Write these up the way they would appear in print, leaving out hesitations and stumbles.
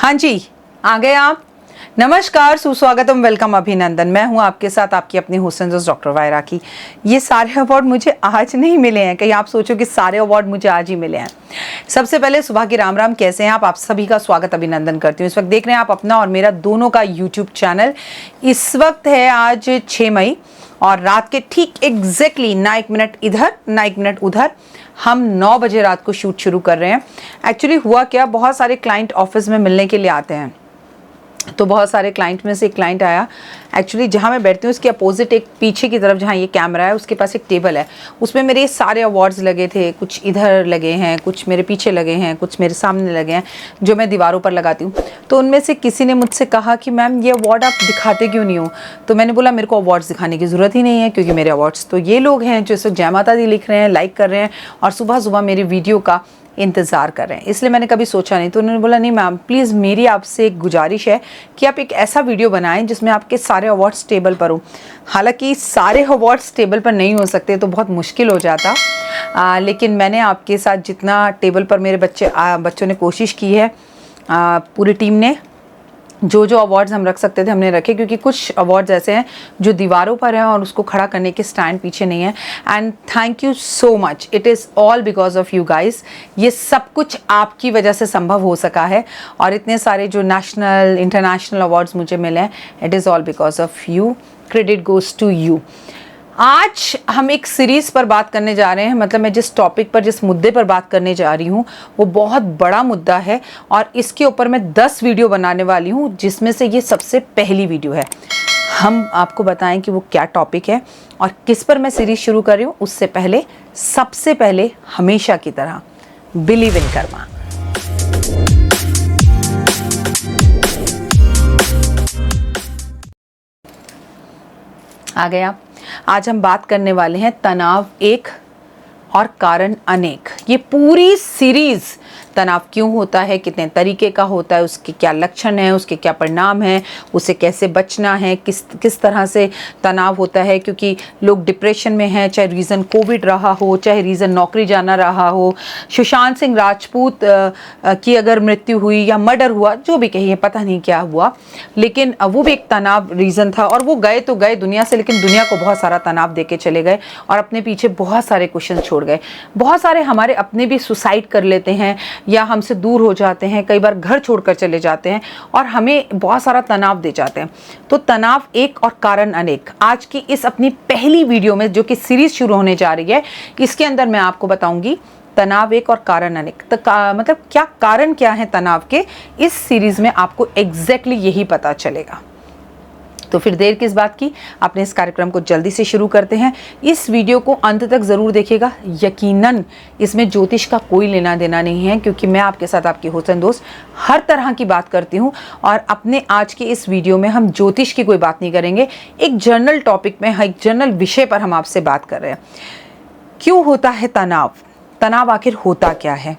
हाँ जी, आ गए आप। नमस्कार, सुस्वागतम, वेलकम, अभिनंदन। मैं हूं आपके साथ आपकी अपनी हुसैन दोस्त डॉक्टर वायरा की। ये सारे अवार्ड मुझे आज नहीं मिले हैं, कहीं आप सोचो कि सारे अवार्ड मुझे आज ही मिले हैं। सबसे पहले सुबह की राम राम, कैसे हैं आप सभी का स्वागत अभिनंदन करती हूँ। इस वक्त देख रहे हैं आप अपना और मेरा दोनों का यूट्यूब चैनल। इस वक्त है आज 6 मई और रात के ठीक एग्जैक्टली ना 1 मिनट इधर ना 1 मिनट उधर हम 9 बजे रात को शूट शुरू कर रहे हैं। एक्चुअली हुआ क्या, बहुत सारे क्लाइंट ऑफिस में मिलने के लिए आते हैं, तो बहुत सारे क्लाइंट में से एक क्लाइंट आया। एक्चुअली जहाँ मैं बैठती हूँ उसके अपोजिट एक पीछे की तरफ जहाँ ये कैमरा है उसके पास एक टेबल है, उसमें मेरे सारे अवार्ड्स लगे थे। कुछ इधर लगे हैं, कुछ मेरे पीछे लगे हैं, कुछ मेरे सामने लगे हैं जो मैं दीवारों पर लगाती हूँ। तो उनमें से किसी ने मुझसे कहा कि मैम ये अवार्ड आप दिखाते क्यों नहीं हो। तो मैंने बोला मेरे को अवार्ड्स दिखाने की ज़रूरत ही नहीं है, क्योंकि मेरे अवार्ड्स तो ये लोग हैं जो इस वक्त जय माता दी लिख रहे हैं, लाइक कर रहे हैं और सुबह सुबह मेरी वीडियो का इंतज़ार कर रहे हैं। इसलिए मैंने कभी सोचा नहीं। तो उन्होंने बोला नहीं मैम प्लीज़, मेरी आपसे एक गुजारिश है कि आप एक ऐसा वीडियो बनाएं जिसमें आपके सारे अवार्ड्स टेबल पर हो। हालांकि सारे अवार्ड्स टेबल पर नहीं हो सकते तो बहुत मुश्किल हो जाता, लेकिन मैंने आपके साथ जितना टेबल पर मेरे बच्चों ने कोशिश की है, पूरी टीम ने जो अवार्ड्स हम रख सकते थे हमने रखे, क्योंकि कुछ अवार्ड्स ऐसे हैं जो दीवारों पर हैं और उसको खड़ा करने के स्टैंड पीछे नहीं है। And thank you so much, it is all because of you guys. ये सब कुछ आपकी वजह से संभव हो सका है और इतने सारे जो नेशनल इंटरनेशनल अवार्ड्स मुझे मिले हैं, it is all because of you. Credit goes to you. आज हम एक सीरीज़ पर बात करने जा रहे हैं, मतलब मैं जिस टॉपिक पर, जिस मुद्दे पर बात करने जा रही हूँ वो बहुत बड़ा मुद्दा है और इसके ऊपर मैं 10 वीडियो बनाने वाली हूँ, जिसमें से ये सबसे पहली वीडियो है। हम आपको बताएं कि वो क्या टॉपिक है और किस पर मैं सीरीज़ शुरू कर रही हूँ। उससे पहले, सबसे पहले हमेशा की तरह बिलीव इन कर्मा। आ गए आप। आज हम बात करने वाले हैं तनाव एक और कारण अनेक। ये पूरी सीरीज तनाव क्यों होता है, कितने तरीके का होता है, उसके क्या लक्षण हैं, उसके क्या परिणाम हैं, उसे कैसे बचना है, किस तरह से तनाव होता है। क्योंकि लोग डिप्रेशन में हैं, चाहे रीज़न कोविड रहा हो, चाहे रीज़न नौकरी जाना रहा हो, सुशांत सिंह राजपूत की अगर मृत्यु हुई या मर्डर हुआ, जो भी कहिए, पता नहीं क्या हुआ, लेकिन वो भी एक तनाव रीज़न था। और वो गए तो गए दुनिया से, लेकिन दुनिया को बहुत सारा तनाव दे के चले गए और अपने पीछे बहुत सारे क्वेश्चन छोड़ गए। बहुत सारे हमारे अपने भी सुसाइड कर लेते हैं या हमसे दूर हो जाते हैं, कई बार घर छोड़कर चले जाते हैं और हमें बहुत सारा तनाव दे जाते हैं। तो तनाव एक और कारण अनेक, आज की इस अपनी पहली वीडियो में जो कि सीरीज शुरू होने जा रही है, इसके अंदर मैं आपको बताऊंगी तनाव एक और कारण अनेक। तो मतलब क्या कारण क्या है तनाव के, इस सीरीज में आपको एग्जैक्टली यही पता चलेगा। तो फिर देर किस बात की, अपने इस कार्यक्रम को जल्दी से शुरू करते हैं। इस वीडियो को अंत तक ज़रूर देखिएगा। यकीनन इसमें ज्योतिष का कोई लेना देना नहीं है, क्योंकि मैं आपके साथ आपकी हुसैन दोस्त हर तरह की बात करती हूँ और अपने आज के इस वीडियो में हम ज्योतिष की कोई बात नहीं करेंगे। एक जनरल टॉपिक में, एक जनरल विषय पर हम आपसे बात कर रहे हैं। क्यों होता है तनाव, तनाव आखिर होता क्या है,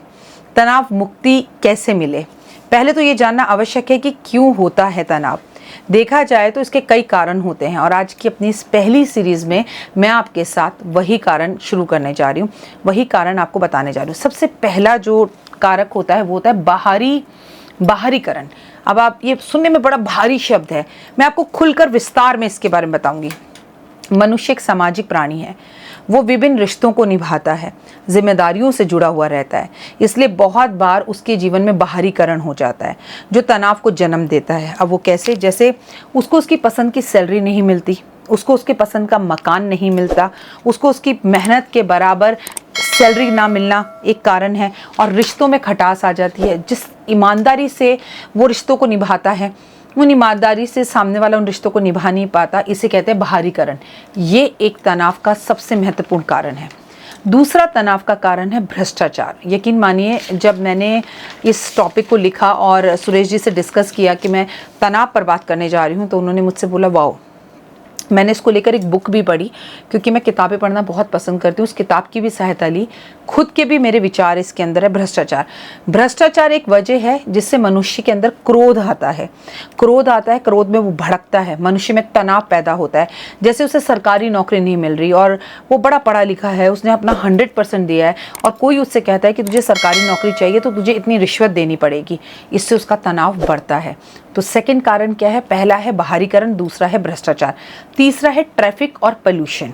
तनाव मुक्ति कैसे मिले। पहले तो ये जानना आवश्यक है कि क्यों होता है तनाव। देखा जाए तो इसके कई कारण होते हैं और आज की अपनी इस पहली सीरीज़ में मैं आपके साथ वही कारण शुरू करने जा रही हूँ, वही कारण आपको बताने जा रही हूँ। सबसे पहला जो कारक होता है वो होता है बाहरीकरण। अब आप ये सुनने में बड़ा भारी शब्द है, मैं आपको खुलकर विस्तार में इसके बारे में बताऊंगी। मनुष्य एक सामाजिक प्राणी है, वो विभिन्न रिश्तों को निभाता है, जिम्मेदारियों से जुड़ा हुआ रहता है, इसलिए बहुत बार उसके जीवन में बाहरीकरण हो जाता है जो तनाव को जन्म देता है। अब वो कैसे, जैसे उसको उसकी पसंद की सैलरी नहीं मिलती, उसको उसके पसंद का मकान नहीं मिलता, उसको उसकी मेहनत के बराबर सैलरी ना मिलना एक कारण है, और रिश्तों में खटास आ जाती है। जिस ईमानदारी से वो रिश्तों को निभाता है, उन ईमानदारी से सामने वाला उन रिश्तों को निभा नहीं पाता, इसे कहते हैं बाहरीकरण। ये एक तनाव का सबसे महत्वपूर्ण कारण है। दूसरा तनाव का कारण है भ्रष्टाचार। यकीन मानिए, जब मैंने इस टॉपिक को लिखा और सुरेश जी से डिस्कस किया कि मैं तनाव पर बात करने जा रही हूँ, तो उन्होंने मुझसे बोला वाओ, मैंने इसको लेकर एक बुक भी पढ़ी, क्योंकि मैं किताबें पढ़ना बहुत पसंद करती हूँ। उस किताब की भी सहायता ली, खुद के भी मेरे विचार इसके अंदर है। भ्रष्टाचार, भ्रष्टाचार एक वजह है जिससे मनुष्य के अंदर क्रोध आता है। क्रोध आता है, क्रोध में वो भड़कता है, मनुष्य में तनाव पैदा होता है। जैसे उसे सरकारी नौकरी नहीं मिल रही और वो बड़ा पढ़ा लिखा है, उसने अपना 100% दिया है, और कोई उससे कहता है कि तुझे सरकारी नौकरी चाहिए तो तुझे इतनी रिश्वत देनी पड़ेगी, इससे उसका तनाव बढ़ता है। तो सेकंड कारण क्या है? पहला है बाहरीकरण, दूसरा है भ्रष्टाचार, तीसरा है ट्रैफिक और पोल्यूशन।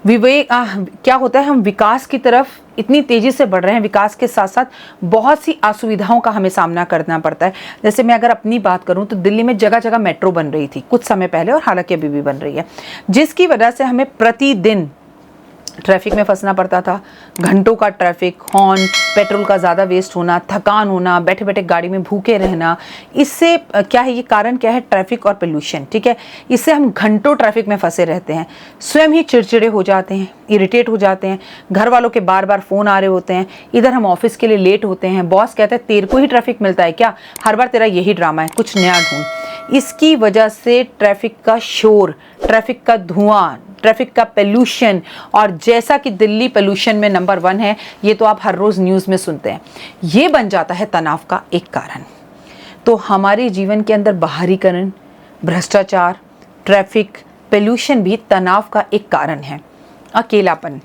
क्या होता है, हम विकास की तरफ इतनी तेजी से बढ़ रहे हैं, विकास के साथ साथ बहुत सी असुविधाओं का हमें सामना करना पड़ता है। जैसे मैं अगर अपनी बात करूं तो दिल्ली में जगह जगह मेट्रो बन रही थी कुछ समय पहले, और हालांकि अभी भी बन रही है, जिसकी वजह से हमें प्रतिदिन ट्रैफिक में फंसना पड़ता था। घंटों का ट्रैफिक, हॉर्न, पेट्रोल का ज़्यादा वेस्ट होना, थकान होना, बैठे बैठे गाड़ी में भूखे रहना। इससे क्या है, ये कारण क्या है? ट्रैफिक और पोल्यूशन, ठीक है। इससे हम घंटों ट्रैफिक में फंसे रहते हैं, स्वयं ही चिड़चिड़े हो जाते हैं, इरिटेट हो जाते हैं, घर वालों के बार बार फ़ोन आ रहे होते हैं, इधर हम ऑफिस के लिए लेट होते हैं, बॉस कहता है तेरे को ही ट्रैफिक मिलता है क्या, हर बार तेरा यही ड्रामा है, कुछ नया ढूंढ। इसकी वजह से ट्रैफिक का शोर, ट्रैफिक का धुआं, ट्रैफिक का पोल्यूशन, और जैसा कि दिल्ली पोल्यूशन में नंबर 1 है, ये तो आप हर रोज़ न्यूज़ में सुनते हैं, ये बन जाता है तनाव का एक कारण। तो हमारे जीवन के अंदर बाहरीकरण, भ्रष्टाचार, ट्रैफिक, पोल्यूशन भी तनाव का एक कारण है। अकेलापन,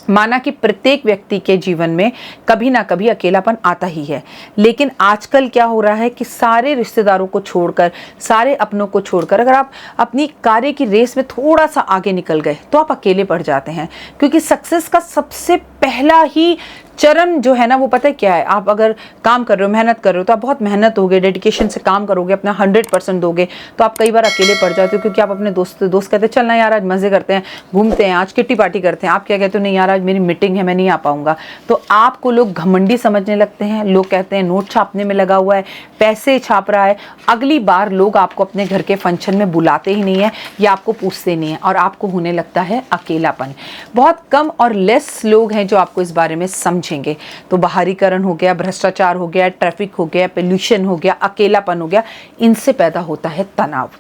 माना कि प्रत्येक व्यक्ति के जीवन में कभी ना कभी अकेलापन आता ही है, लेकिन आजकल क्या हो रहा है कि सारे रिश्तेदारों को छोड़कर, सारे अपनों को छोड़कर अगर आप अपनी कार्य की रेस में थोड़ा सा आगे निकल गए तो आप अकेले पड़ जाते हैं। क्योंकि सक्सेस का सबसे पहला ही चरण जो है ना, वो पता है क्या है? आप अगर काम कर रहे हो, मेहनत कर रहे हो, तो आप बहुत मेहनत होगे, डेडिकेशन से काम करोगे, अपना 100% दोगे, तो आप कई बार अकेले पड़ जाते हो। क्योंकि आप अपने दोस्त कहते हैं चलना यार आज मज़े करते हैं, घूमते हैं, आज किट्टी पार्टी करते हैं, आप क्या कहते हो? नहीं यार आज मेरी मीटिंग है, मैं नहीं आ पाऊंगा। तो आपको लोग घमंडी समझने लगते हैं, लोग कहते हैं नोट छापने में लगा हुआ है, पैसे छाप रहा है। अगली बार लोग आपको अपने घर के फंक्शन में बुलाते ही नहीं है, या आपको पूछते नहीं है, और आपको होने लगता है अकेलापन। बहुत कम और लेस लोग हैं जो आपको इस बारे में समझेंगे। तो बाहरीकरण हो गया, भ्रष्टाचार हो गया, ट्रैफिक हो गया, पोल्यूशन हो गया, अकेलापन हो गया, इनसे पैदा होता है तनाव।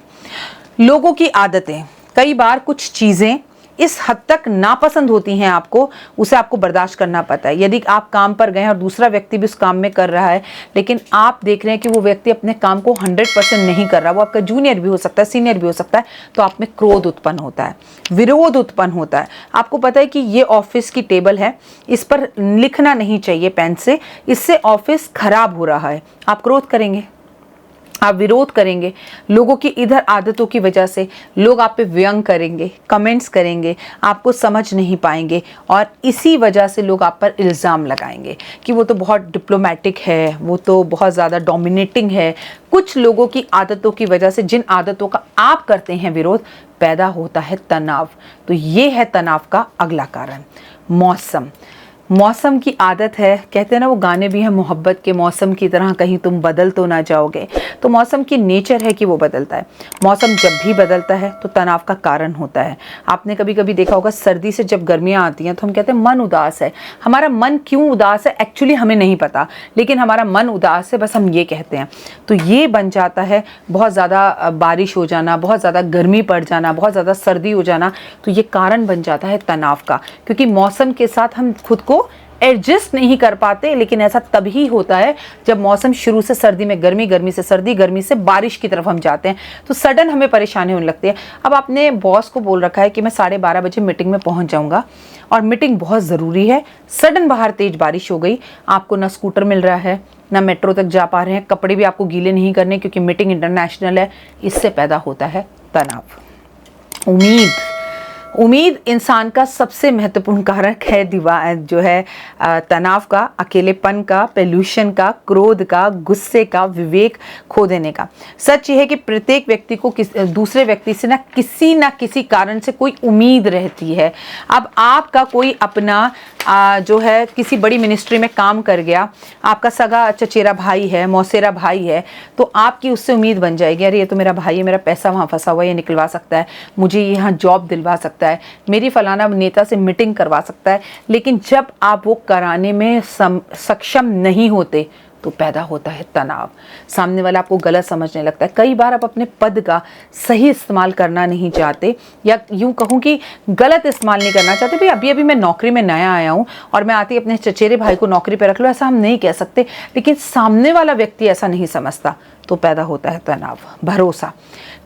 लोगों की आदतें, कई बार कुछ चीजें इस हद तक नापसंद होती हैं आपको, उसे आपको बर्दाश्त करना पड़ता है। यदि आप काम पर गए और दूसरा व्यक्ति भी उस काम में कर रहा है, लेकिन आप देख रहे हैं कि वो व्यक्ति अपने काम को 100% नहीं कर रहा, वो आपका जूनियर भी हो सकता है, सीनियर भी हो सकता है, तो आप में क्रोध उत्पन्न होता है, विरोध उत्पन्न होता है। आपको पता है कि ये ऑफिस की टेबल है, इस पर लिखना नहीं चाहिए पेन से, इससे ऑफिस खराब हो रहा है, आप क्रोध करेंगे, आप विरोध करेंगे। लोगों की इधर आदतों की वजह से लोग आप पे व्यंग करेंगे, कमेंट्स करेंगे, आपको समझ नहीं पाएंगे, और इसी वजह से लोग आप पर इल्ज़ाम लगाएंगे कि वो तो बहुत डिप्लोमेटिक है, वो तो बहुत ज़्यादा डोमिनेटिंग है। कुछ लोगों की आदतों की वजह से, जिन आदतों का आप करते हैं विरोध, पैदा होता है तनाव। तो ये है तनाव का अगला कारण। मौसम, मौसम की आदत है, कहते हैं ना वो गाने भी हैं, मोहब्बत के मौसम की तरह कहीं तुम बदल तो ना जाओगे। तो मौसम की नेचर है कि वो बदलता है। मौसम जब भी बदलता है तो तनाव का कारण होता है। आपने कभी कभी देखा होगा, सर्दी से जब गर्मियाँ आती हैं तो हम कहते हैं मन उदास है। हमारा मन क्यों उदास है एक्चुअली हमें नहीं पता, लेकिन हमारा मन उदास है, बस हम ये कहते हैं। तो ये बन जाता है बहुत ज़्यादा बारिश हो जाना, बहुत ज़्यादा गर्मी पड़ जाना, बहुत ज़्यादा सर्दी हो जाना, तो ये कारण बन जाता है तनाव का। क्योंकि मौसम के साथ हम खुद को एडजस्ट नहीं कर पाते, लेकिन ऐसा तभी होता है जब मौसम शुरू से सर्दी में गर्मी, गर्मी से सर्दी, गर्मी से बारिश की तरफ हम जाते हैं, तो सडन हमें परेशानी होने लगती है। अब आपने बॉस को बोल रखा है कि मैं 12:30 बजे मीटिंग में पहुंच जाऊंगा, और मीटिंग बहुत ज़रूरी है, सडन बाहर तेज बारिश हो गई, आपको ना स्कूटर मिल रहा है, ना मेट्रो तक जा पा रहे हैं, कपड़े भी आपको गीले नहीं करने क्योंकि मीटिंग इंटरनेशनल है, इससे पैदा होता है तनाव। उम्मीद इंसान का सबसे महत्वपूर्ण कारक है, जो है तनाव का, अकेलेपन का, पोल्यूशन का, क्रोध का, गुस्से का, विवेक खो देने का। सच ये है कि प्रत्येक व्यक्ति को दूसरे व्यक्ति से ना किसी कारण से कोई उम्मीद रहती है। अब आपका कोई अपना जो है किसी बड़ी मिनिस्ट्री में काम कर गया, आपका सगा चचेरा भाई है, मौसेरा भाई है, तो आपकी उससे उम्मीद बन जाएगी, अरे ये तो मेरा भाई है, मेरा पैसा वहाँ फंसा हुआ है, ये निकलवा सकता है, मुझे यहाँ जॉब दिलवा सकता है, मेरी फलाना नेता से मीटिंग करवा सकता है। लेकिन जब आप वो कराने में सक्षम नहीं होते तो पैदा होता है तनाव। सामने वाला आपको गलत समझने लगता है। कई बार आप अपने पद का सही इस्तेमाल करना नहीं चाहते, या यूं कहूं कि गलत इस्तेमाल नहीं करना चाहते। भाई अभी अभी मैं नौकरी में नया आया हूं और मैं आती अपने चचेरे भाई को नौकरी पर रख लो, ऐसा हम नहीं कह सकते, लेकिन सामने वाला व्यक्ति ऐसा नहीं समझता, तो पैदा होता है तनाव। भरोसा,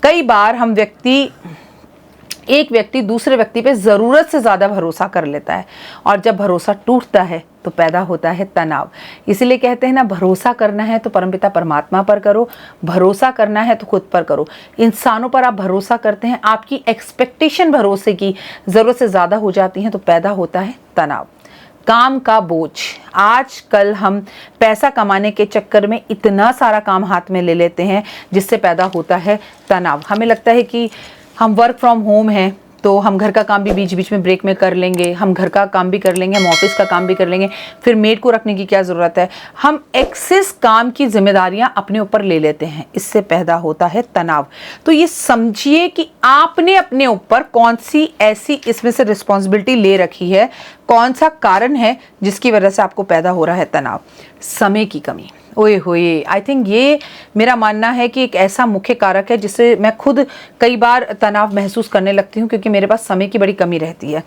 कई बार एक व्यक्ति दूसरे व्यक्ति पे ज़रूरत से ज़्यादा भरोसा कर लेता है, और जब भरोसा टूटता है तो पैदा होता है तनाव। इसीलिए कहते हैं ना, भरोसा करना है तो परमपिता परमात्मा पर करो, भरोसा करना है तो खुद पर करो। इंसानों पर आप भरोसा करते हैं, आपकी एक्सपेक्टेशन भरोसे की ज़रूरत से ज़्यादा हो जाती हैं, तो पैदा होता है तनाव। काम का बोझ, आजकल हम पैसा कमाने के चक्कर में इतना सारा काम हाथ में ले लेते हैं जिससे पैदा होता है तनाव। हमें लगता है कि हम वर्क फ्रॉम होम हैं तो हम घर का काम भी बीच बीच में ब्रेक में कर लेंगे, हम घर का काम भी कर लेंगे, हम ऑफिस का काम भी कर लेंगे, फिर मेड को रखने की क्या ज़रूरत है। हम एक्सेस काम की जिम्मेदारियां अपने ऊपर ले लेते हैं, इससे पैदा होता है तनाव। तो ये समझिए कि आपने अपने ऊपर कौन सी ऐसी इसमें से रिस्पॉन्सिबिलिटी ले रखी है, कौन सा कारण है जिसकी वजह से आपको पैदा हो रहा है तनाव। समय की कमी, ओए होए, आई थिंक ये मेरा मानना है कि एक ऐसा मुख्य कारक है जिससे मैं खुद कई बार तनाव महसूस करने लगती हूँ, क्योंकि मेरे पास समय की बड़ी कमी रहती है।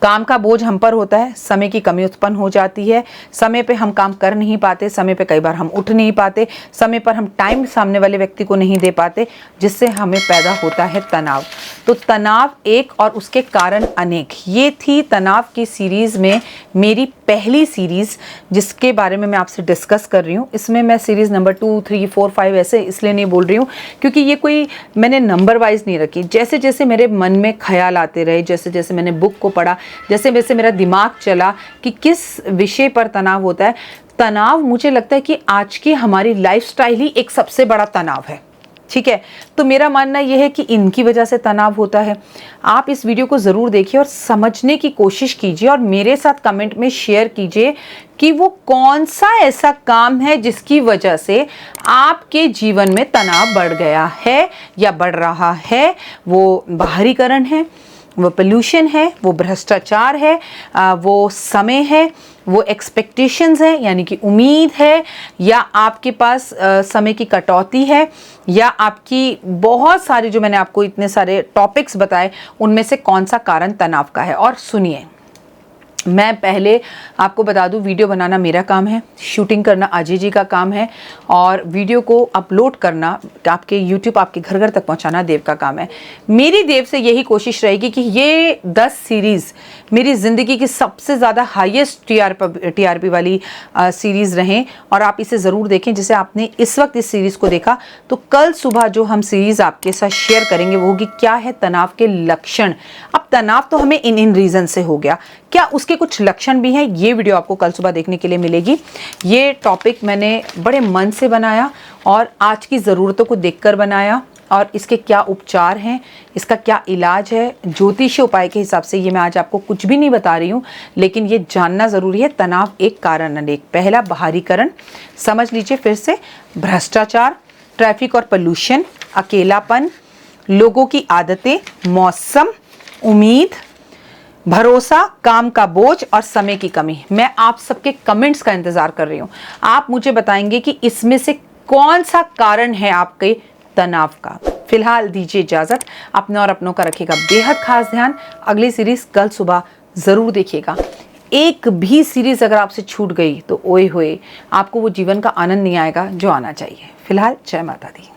काम का बोझ हम पर होता है, समय की कमी उत्पन्न हो जाती है, समय पे हम काम कर नहीं पाते, समय पे कई बार हम उठ नहीं पाते, समय पर हम टाइम सामने वाले व्यक्ति को नहीं दे पाते, जिससे हमें पैदा होता है तनाव। तो तनाव एक और उसके कारण अनेक, ये थी तनाव की सीरीज़ में मेरी पहली सीरीज़, जिसके बारे में मैं आपसे डिस्कस कर रही हूँ। इसमें मैं सीरीज़ नंबर 2, 3, 4, 5 ऐसे इसलिए नहीं बोल रही हूँ क्योंकि ये कोई मैंने नंबर वाइज नहीं रखी। जैसे जैसे मेरे मन में ख्याल आते रहे, जैसे जैसे मैंने बुक को पढ़ा, जैसे जैसे मेरा दिमाग चला कि किस विषय पर तनाव होता है। तनाव, मुझे लगता है कि आज की हमारी लाइफस्टाइल ही एक सबसे बड़ा तनाव है, ठीक है। तो मेरा मानना यह है कि इनकी वजह से तनाव होता है। आप इस वीडियो को ज़रूर देखिए और समझने की कोशिश कीजिए, और मेरे साथ कमेंट में शेयर कीजिए कि वो कौन सा ऐसा काम है जिसकी वजह से आपके जीवन में तनाव बढ़ गया है या बढ़ रहा है। वो बाहरीकरण है, वो पोल्यूशन है, वो भ्रष्टाचार है, वो समय है, वो एक्सपेक्टेशंस है यानी कि उम्मीद है, या आपके पास समय की कटौती है, या आपकी बहुत सारी जो मैंने आपको इतने सारे टॉपिक्स बताए उनमें से कौन सा कारण तनाव का है। और सुनिए, मैं पहले आपको बता दूं, वीडियो बनाना मेरा काम है, शूटिंग करना अजय जी का काम है, और वीडियो को अपलोड करना आपके YouTube, आपके घर घर तक पहुंचाना देव का काम है। मेरी देव से यही कोशिश रहेगी कि ये 10 सीरीज़ मेरी ज़िंदगी की सबसे ज़्यादा हाईएस्ट TRP वाली सीरीज़ रहें, और आप इसे ज़रूर देखें। जैसे आपने इस वक्त इस सीरीज़ को देखा, तो कल सुबह जो हम सीरीज़ आपके साथ शेयर करेंगे वो होगी क्या है तनाव के लक्षण। अब तनाव तो हमें इन रीज़न से हो गया, क्या उसके कुछ लक्षण भी हैं, ये वीडियो आपको कल सुबह देखने के लिए मिलेगी। ये टॉपिक मैंने बड़े मन से बनाया और आज की ज़रूरतों को देखकर बनाया, और इसके क्या उपचार हैं, इसका क्या इलाज है, ज्योतिषीय उपाय के हिसाब से ये मैं आज आपको कुछ भी नहीं बता रही हूँ, लेकिन ये जानना ज़रूरी है। तनाव एक कारण अनेक। पहला बाहरीकरण, समझ लीजिए फिर से, भ्रष्टाचार, ट्रैफिक और पोल्यूशन, अकेलापन, लोगों की आदतें, मौसम, उम्मीद, भरोसा, काम का बोझ और समय की कमी। मैं आप सबके कमेंट्स का इंतजार कर रही हूँ। आप मुझे बताएंगे कि इसमें से कौन सा कारण है आपके तनाव का। फिलहाल दीजिए इजाजत, अपने और अपनों का रखिएगा बेहद खास ध्यान। अगली सीरीज कल सुबह जरूर देखिएगा। एक भी सीरीज अगर आपसे छूट गई तो ओए होए, आपको वो जीवन का आनंद नहीं आएगा जो आना चाहिए। फिलहाल जय माता दी।